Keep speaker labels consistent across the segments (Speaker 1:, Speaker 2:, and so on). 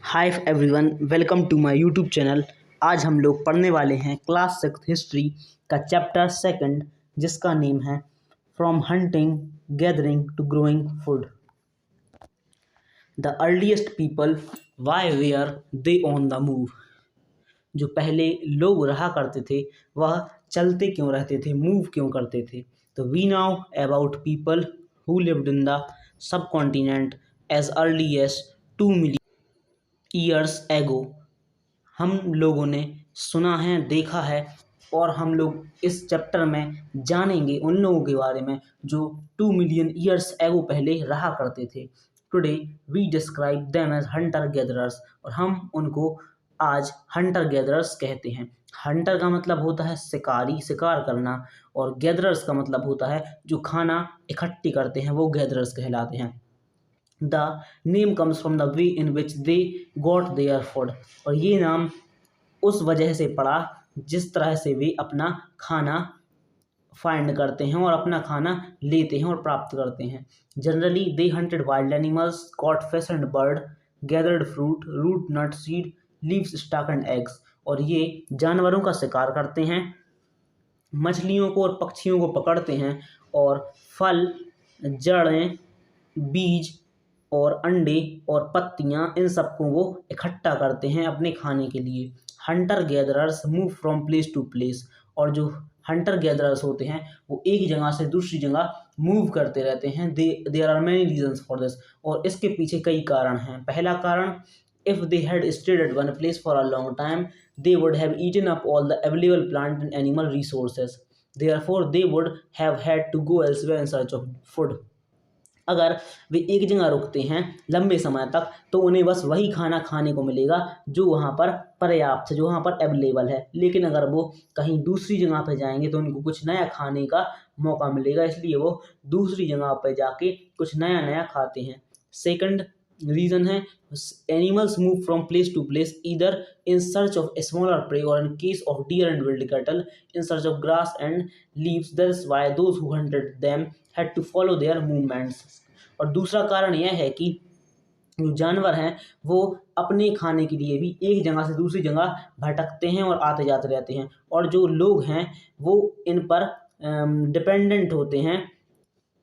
Speaker 1: Hi everyone, welcome to my YouTube channel. आज हम लोग पढ़ने वाले हैं क्लास 6 हिस्ट्री का चैप्टर सेकंड, जिसका नेम है from hunting gathering to growing food. The earliest people why were they on the move. जो पहले लोग रहा करते थे वह चलते क्यों रहते थे, मूव क्यों करते थे। तो we know about people who lived in the subcontinent as early as 2 million years ago. हम लोगों ने सुना है, देखा है, और हम लोग इस चैप्टर में जानेंगे उन लोगों के बारे में जो 2 मिलियन ईयर्स एगो पहले रहा करते थे। Today we describe them as hunter gatherers, और हम उनको आज हंटर गैदरर्स कहते हैं। हंटर का मतलब होता है शिकारी, शिकार करना, और गैदरर्स का मतलब होता है जो खाना इकट्ठी करते हैं, वो गैदरर्स कहलाते हैं। The name comes from the way in which they got their food, और ये नाम उस वजह से पड़ा जिस तरह से वे अपना खाना फाइंड करते हैं और अपना खाना लेते हैं और प्राप्त करते हैं। Generally they hunted wild animals, caught fish and bird, gathered fruit, root, nut, seed, leaves, stalk and eggs. और ये जानवरों का शिकार करते हैं, मछलियों को और पक्षियों को पकड़ते हैं, और फल, जड़ें, बीज और अंडे और पत्तियां, इन सबको वो इकट्ठा करते हैं अपने खाने के लिए। Hunter gatherers move from place to place, और जो हंटर गैदरर्स होते हैं वो एक जगह से दूसरी जगह मूव करते रहते हैं। There are many reasons for this, और इसके पीछे कई कारण हैं। पहला कारण, if they had stayed at one place for a long time they would have eaten up all the available plant and animal resources. Therefore, they would have had to go elsewhere in search of food. अगर वे एक जगह रुकते हैं लंबे समय तक तो उन्हें बस वही खाना खाने को मिलेगा जो वहाँ पर पर्याप्त है, जो वहाँ पर अवेलेबल है। लेकिन अगर वो कहीं दूसरी जगह पर जाएंगे तो उनको कुछ नया खाने का मौका मिलेगा, इसलिए वो दूसरी जगह पर जाके कुछ नया नया खाते हैं। सेकंड रीजन है, animals move from place to place either in search of smaller prey or in case of deer and wild cattle in search of grass and leaves. That is why those who hunted them had to follow their movements. और दूसरा कारण यह है कि जो जानवर हैं वो अपने खाने के लिए भी एक जगह से दूसरी जगह भटकते हैं और आते जाते रहते हैं, और जो लोग हैं वो इन पर डिपेंडेंट होते हैं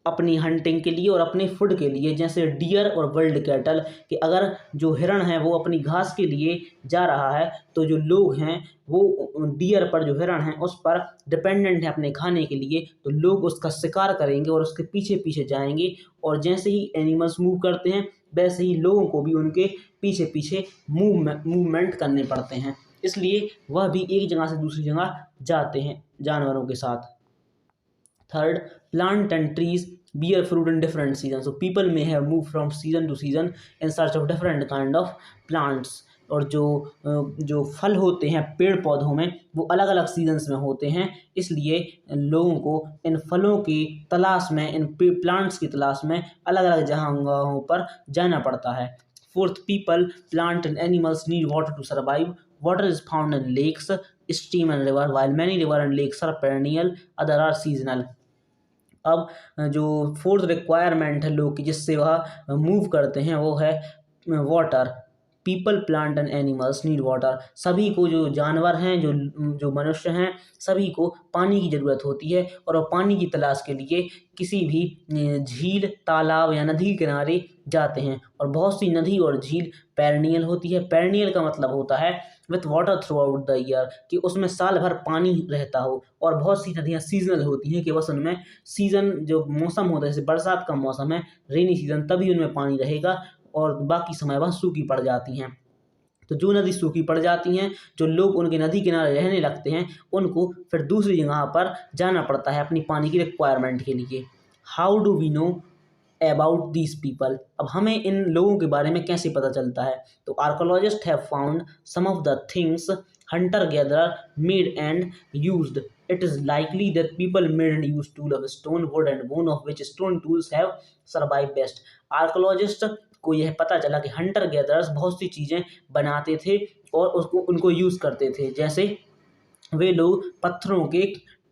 Speaker 1: अपनी हंटिंग के लिए और अपने फूड के लिए। जैसे डियर और वर्ल्ड कैटल, कि अगर जो हिरण है वो अपनी घास के लिए जा रहा है तो जो लोग हैं वो डियर पर, जो हिरण है उस पर डिपेंडेंट है अपने खाने के लिए, तो लोग उसका शिकार करेंगे और उसके पीछे पीछे जाएंगे। और जैसे ही एनिमल्स मूव करते हैं वैसे ही लोगों को भी उनके पीछे पीछे मूवमेंट करने पड़ते हैं, इसलिए वह भी एक जगह से दूसरी जगह जाते हैं जानवरों के साथ। Third, plant and trees bear fruit in different seasons. So people may have moved from season to season in search of different kind of plants. और जो फल होते हैं पेड़ पौधों में वो अलग अलग सीजन्स में होते हैं, इसलिए लोगों को इन फलों की तलाश में, इन प्लांट्स की तलाश में अलग अलग जगहों पर जाना पड़ता है। Fourth, people, plant and animals need water to survive. Water is found in lakes, stream and river, while many river and lakes are perennial, other are seasonal. अब जो फोर्थ रिक्वायरमेंट है लोग की जिससे वह मूव करते हैं वो है water. People, plant and animals need water. सभी को, जो जानवर हैं, जो मनुष्य हैं, सभी को पानी की ज़रूरत होती है, और वो पानी की तलाश के लिए किसी भी झील, तालाब या नदी के किनारे जाते हैं। और बहुत सी नदी और झील पेरेनियल होती है। पेरेनियल का मतलब होता है with water through out the year, कि उसमें साल भर पानी रहता हो। और बहुत सी नदियाँ सीजनल होती हैं कि बस उनमें सीज़न, जो मौसम होता है, जैसे बरसात का मौसम है, रेनी सीजन, तभी उनमें पानी रहेगा, और बाकी समय वह सूखी पड़ जाती हैं। तो जो नदी सूखी पड़ जाती हैं, जो लोग उनके नदी किनारे रहने लगते हैं, उनको फिर दूसरी जगह पर जाना पड़ता है अपनी पानी की रिक्वायरमेंट के लिए। How do we know about these people. अब हमें इन लोगों के बारे में कैसे पता चलता है। तो archaeologist have found some of the things hunter gatherer made and used. It is likely that people made and used tools of stone, wood and bone, of which stone tools have survived best. Archaeologist को यह पता चला कि Hunter gatherers बहुत सी चीज़ें बनाते थे और उनको यूज़ करते थे। जैसे वे लोग पत्थरों के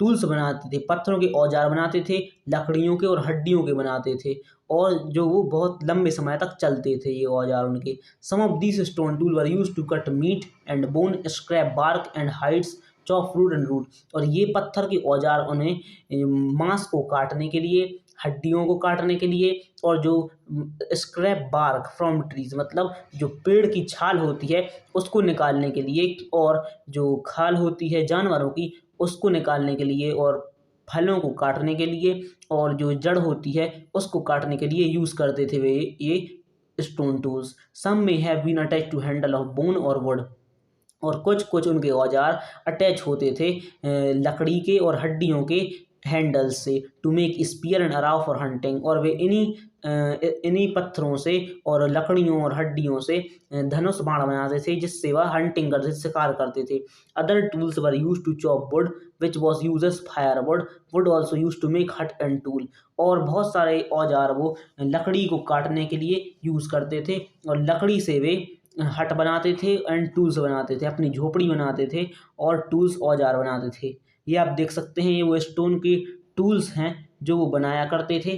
Speaker 1: टूल्स बनाते थे, पत्थरों के औजार बनाते थे, लकड़ियों के और हड्डियों के बनाते थे, और जो वो बहुत लंबे समय तक चलते थे ये औजार उनके। Some of these stone tool were used to cut meat and bone, scrap bark and hides, chop fruit and root. और ये पत्थर के औजार उन्हें मांस को काटने के लिए, हड्डियों को काटने के लिए, और जो स्क्रैप बार्क फ्रॉम ट्रीज मतलब जो पेड़ की छाल होती है उसको निकालने के लिए, और जो खाल होती है जानवरों की उसको निकालने के लिए, और फलों को काटने के लिए, और जो जड़ होती है उसको काटने के लिए यूज़ करते थे वे ये stone tools. Some may have been attach to handle of bone or wood. और कुछ कुछ उनके औजार अटैच होते थे लकड़ी के और हड्डियों के हैंडल से, टू मेक स्पीयर एंड अराव फॉर हंटिंग। और वे इन्हीं पत्थरों से और लकड़ियों और हड्डियों से धनुष बाण बनाते थे, जिससे वह हंटिंग करते थे, शिकार करते थे। Other tools were use to chop wood which was use as firewood, wood also use to make hut and tool. और बहुत सारे औजार वो लकड़ी को काटने के लिए यूज़ करते थे, और लकड़ी से वे हट बनाते थे एंड टूल्स बनाते थे, अपनी झोपड़ी बनाते थे और टूल्स औजार बनाते थे। ये आप देख सकते हैं, ये वो स्टोन के टूल्स हैं जो वो बनाया करते थे।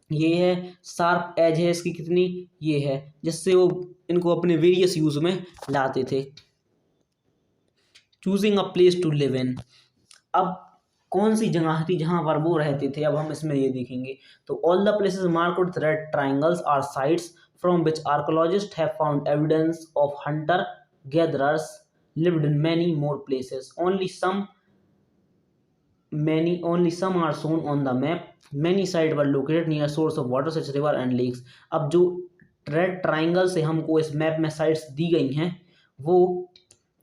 Speaker 1: ये है शार्प एज है इसकी कितनी, ये है, जिससे वो इनको अपने वेरियस यूज में लाते थे। Choosing a place to live in. अब कौन सी जगह थी जहां पर वो रहते थे, अब हम इसमें ये देखेंगे। तो all the places marked with red triangles are sites from which archaeologist have found evidence of hunter gatherers lived in many more places. Only some are shown on the map. Many sites were located near source of water such as river and lakes. अब जो red triangle से हमको इस map में sites दी गई हैं वो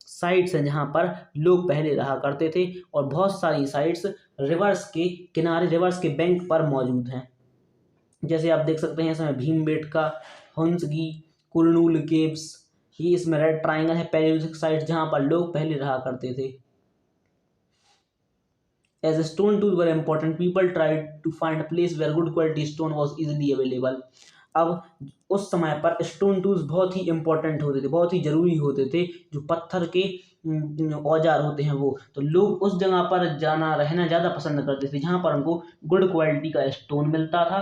Speaker 1: sites हैं जहाँ पर लोग पहले रहा करते थे, और बहुत सारी साइट्स रिवर्स के किनारे, रिवर्स के बैंक पर मौजूद हैं। जैसे आप देख सकते हैं इसमें भीमबेटका, हुंसगी, कुरनूल केव्स, ये इसमें रेड ट्राइंगल है, पैलेयोलिथिक साइट जहाँ पर लोग पहले रहा करते थे। As stone tools were important, people tried to find a place where good quality stone was easily available. अब उस समय पर स्टोन टूल्स बहुत ही इंपॉर्टेंट होते थे, बहुत ही ज़रूरी होते थे, जो पत्थर के औजार होते हैं वो। तो लोग उस जगह पर जाना, रहना ज़्यादा पसंद करते थे जहाँ पर उनको गुड क्वालिटी का स्टोन मिलता था।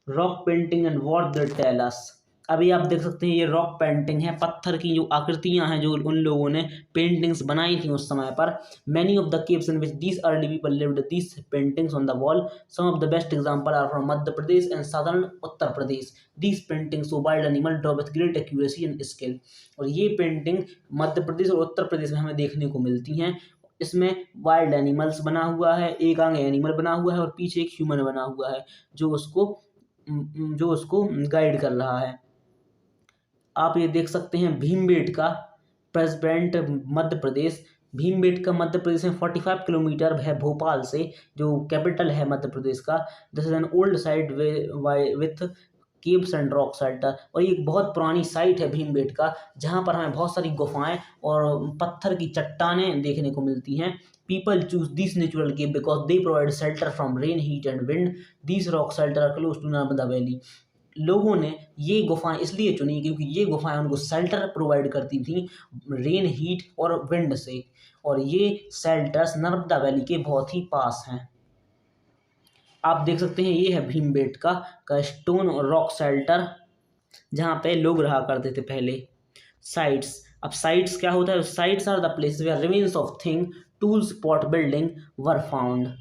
Speaker 1: Rock painting and what they tell us. अभी आप देख सकते हैं ये रॉक पेंटिंग है, पत्थर की जो आकृतियां हैं जो उन लोगों ने पेंटिंग्स बनाई थी उस समय पर। Many of the caves in which these early people lived, these paintings on the wall. Some of the best example are from Madhya Pradesh and southern Uttar Pradesh. These paintings show wild animal draw with great accuracy and skill. और ये painting Madhya Pradesh और उत्तर प्रदेश में हमें देखने को मिलती हैं। इसमें वाइल्ड एनिमल्स बना हुआ है, एक आगे एनिमल बना हुआ है और पीछे एक ह्यूमन बना हुआ है जो उसको गाइड कर रहा है। आप ये देख सकते हैं भीमबेटका प्रेसिडेंट मध्य प्रदेश। भीमबेटका मध्य प्रदेश में 45 किलोमीटर है भोपाल से, जो कैपिटल है मध्य प्रदेश का। This is an old site with caves and rock shelter. और ये एक बहुत पुरानी साइट है भीमबेटका, जहाँ पर हमें बहुत सारी गुफाएं और पत्थर की चट्टानें देखने को मिलती हैं। People choose this natural cave because they provide shelter from rain, heat and wind. This rock shelter are close to Narmada valley. लोगों ने ये गुफाएं इसलिए चुनी क्योंकि ये गुफाएं उनको शेल्टर प्रोवाइड करती थी रेन, हीट और विंड से, और ये शेल्टर्स नर्मदा वैली के बहुत ही पास हैं। आप देख सकते हैं ये है भीमबेटका का स्टोन और रॉक शेल्टर जहाँ पे लोग रहा करते थे पहले। साइट्स। अब साइट्स क्या होता है? Sites are the place where remains of thing, tools, pot, building were found.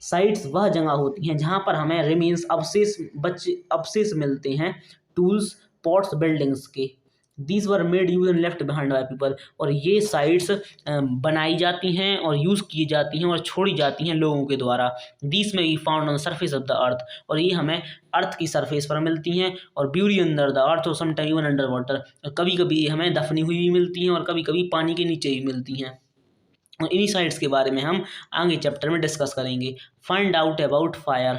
Speaker 1: Sites वह जगह होती हैं जहाँ पर हमें रिमेन्स, अवशेष मिलते हैं टूल्स, पॉट्स, बिल्डिंग्स के। These were made use and left behind by people. और ये साइट्स बनाई जाती हैं और यूज़ की जाती हैं और छोड़ी जाती हैं लोगों के द्वारा। दीज में be found on surface of the earth. और ये हमें अर्थ की सरफेस पर मिलती हैं और ब्यूरी अंडर द अर्थ और समटाइम इवन अंडर वाटर। कभी कभी हमें दफनी हुई भी मिलती हैं और कभी कभी पानी के नीचे भी मिलती हैं। और इन्हीं साइट्स के बारे में हम आगे चैप्टर में डिस्कस करेंगे। Find out about fire.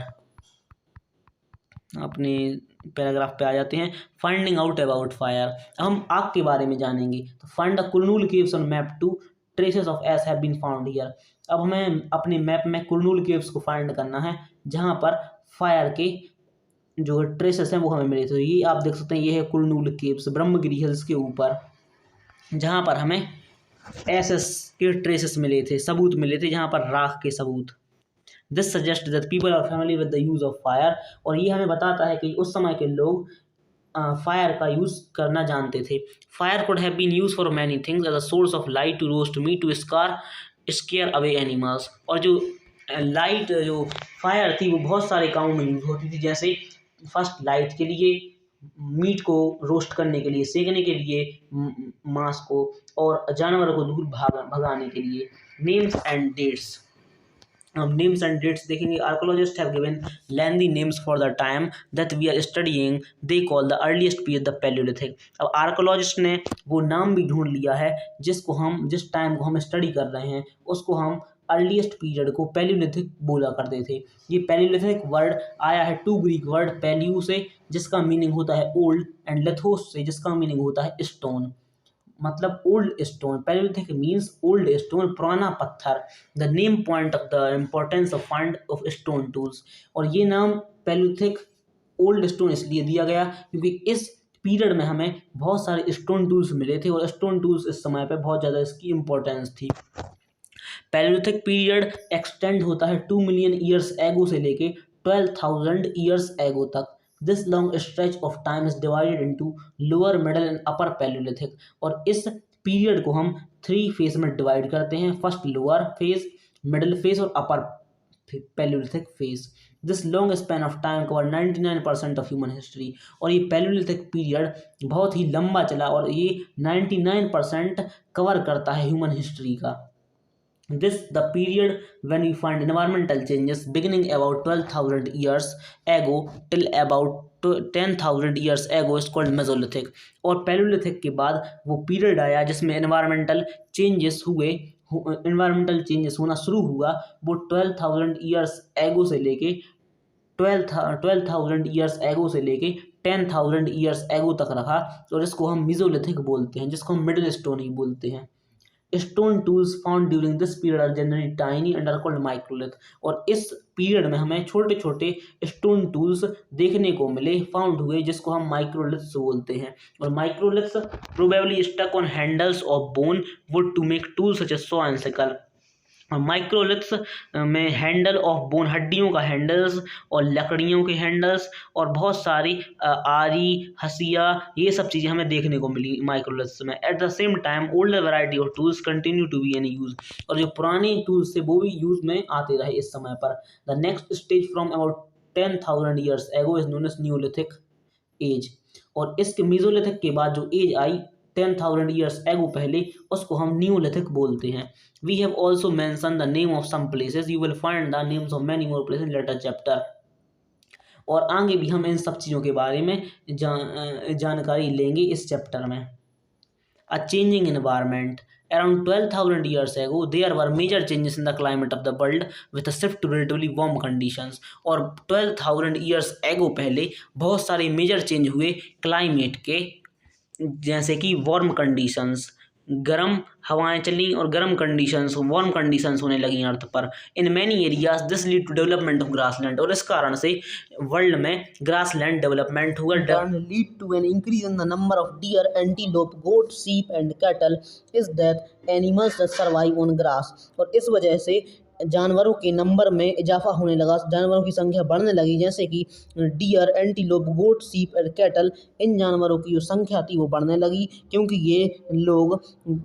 Speaker 1: अपने पैराग्राफ पे आ जाते हैं। Finding out about fire. हम आग के बारे में जानेंगे। तो find the Kurnool caves on map 2, traces of ash have been found here. अब हमें अपने मैप में कुरनूल केव्स को फाइंड करना है जहाँ पर फायर के जो ट्रेसेस हैं वो हमें मिले। तो ये आप देख सकते हैं, ये है कुरनूल केव्स ब्रह्मगिरी हिल्स के ऊपर, जहाँ पर हमें एसेस के ट्रेसेस मिले थे, सबूत मिले थे, जहाँ पर राख के सबूत। This suggest that people are family with the use of fire, और ये हमें बताता है कि उस समय के लोग फायर का यूज करना जानते थे। Fire could have been use for many things as a source of light, to roast meat, to scare away animals. और जो लाइट, जो फायर थी, वो बहुत सारे कामों में यूज होती थी, जैसे फर्स्ट लाइट के लिए, मीट को रोस्ट करने के लिए, सेकने के लिए मांस को, और जानवरों को दूर भगाने के लिए। नेम्स एंड डेट्स, हम नेम्स एंड डेट्स देखेंगे। Archaeologist have given lengthy names for the time that we are studying, they call the earliest period the palaeolithic. अब आर्कोलॉजिस्ट ने वो नाम भी ढूंढ लिया है जिस टाइम को हम स्टडी कर रहे हैं, उसको हम अर्लीस्ट पीरियड को पैलियोलिथिक बोला करते थे। ये पैलियोलिथिक वर्ड आया है टू ग्रीक वर्ड पैलियो से, जिसका मीनिंग होता है ओल्ड, एंड लेथोस से, जिसका मीनिंग होता है स्टोन, मतलब old stone. Palaeolithic means old stone, पुराना पत्थर। The name point of the importance of find of stone tools, और ये नाम पैलियोलिथिक ओल्ड स्टोन इसलिए दिया गया क्योंकि इस पीरियड में हमें बहुत सारे स्टोन टूल्स मिले थे, और स्टोन टूल्स इस समय पे बहुत ज़्यादा इसकी इम्पोर्टेंस थी। पैलियोलिथिक पीरियड एक्सटेंड होता है 2 मिलियन ईयर्स एगो से लेके 12,000 ईयर्स एगो तक। This long stretch of time is divided into lower, middle and upper Palaeolithic, और इस पीरियड को हम 3 फेज में डिवाइड करते हैं। First lower phase, middle phase और upper palaeolithic phase. This long span of time cover 99% of human history, और ये पैलियोलिथिक पीरियड बहुत ही लंबा चला, और ये 99% कवर करता है ह्यूमन हिस्ट्री का। This the period when we find environmental changes beginning about 12,000 years ago till about 10,000 years ago is called Mesolithic। और Paleolithic के बाद वो पीरियड आया जिसमें environmental changes होना शुरू हुआ, वो 12,000 years ago से लेके 12,000 years ago से लेके 10,000 years ago तक रहा, और इसको हम Mesolithic बोलते हैं, जिसको हम मिडिल स्टोन ही बोलते हैं। Stone tools found during this period are generally tiny and are called microlith, और इस पीरियड में हमें छोटे छोटे स्टोन टूल्स देखने को मिले, फाउंड हुए, जिसको हम माइक्रोलिथ्स बोलते हैं। और microliths probably stuck on handles of bone wood to make tools such as saw and sickle. Microliths में हैंडल ऑफ बोन, हड्डियों का हैंडल्स, और लकड़ियों के हैंडल्स, और बहुत सारी आरी, हसिया, ये सब चीज़ें हमें देखने को मिली माइक्रोलिथ्स में। At the same time older variety of tools continue to be in use, और जो पुराने टूल्स थे वो भी यूज में आते रहे इस समय पर। The next stage from about 10,000 years ago is known as neolithic age, और इसके मीजोलिथिक के बाद जो एज आई 10,000 ईयर्स एगो पहले, उसको हम न्यूलिथिक बोलते हैं। We have also mentioned the name of some places. You will find the names of many more places in later chapter. और आगे भी हम इन सब चीज़ों के बारे में जानकारी लेंगे इस चैप्टर में। A changing environment. Around 12,000 years ago, there were major changes in the climate of the world with a shift to relatively warm conditions. और 12,000 years ago पहले बहुत सारे मेजर चेंज हुए क्लाइमेट के, जैसे कि वार्म कंडीशंस, गर्म हवाएं चली और गर्म कंडीशंस, वार्म कंडीशंस होने लगी अर्थ पर। In many areas this lead to development of grassland, और इस कारण से वर्ल्ड में ग्रासलैंड डेवलपमेंट हुआ। Lead to an increase in the number of deer, antelope, goat, sheep and cattle is that animals that survive on grass, और इस वजह से जानवरों के नंबर में इजाफा होने लगा, जानवरों की संख्या बढ़ने लगी, जैसे कि deer, antelope, goat, sheep and cattle, इन जानवरों की जो संख्या थी वो बढ़ने लगी, क्योंकि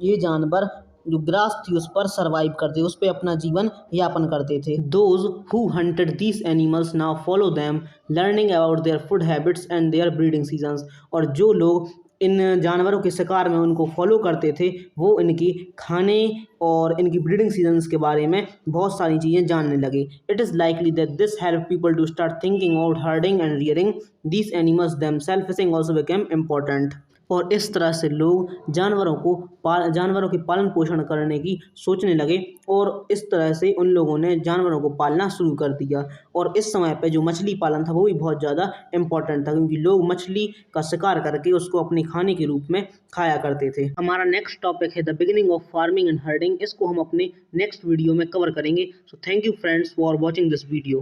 Speaker 1: ये जानवर जो ग्रास थी उस पर सर्वाइव करते, उस पर अपना जीवन यापन करते थे। Those who hunted these animals now follow them, learning about their food habits and their breeding seasons, और जो लोग इन जानवरों के शिकार में उनको फॉलो करते थे, वो इनकी खाने और इनकी ब्रीडिंग सीजन्स के बारे में बहुत सारी चीज़ें जानने लगे। It is likely that this help people to start thinking about herding and rearing these animals themself, fishing also became important, और इस तरह से लोग जानवरों के पालन पोषण करने की सोचने लगे, और इस तरह से उन लोगों ने जानवरों को पालना शुरू कर दिया। और इस समय पे जो मछली पालन था वो भी बहुत ज़्यादा इम्पोर्टेंट था, क्योंकि लोग मछली का शिकार करके उसको अपने खाने के रूप में खाया करते थे। हमारा नेक्स्ट टॉपिक है the beginning of farming and herding, इसको हम अपने नेक्स्ट वीडियो में कवर करेंगे। So thank you friends for watching this video.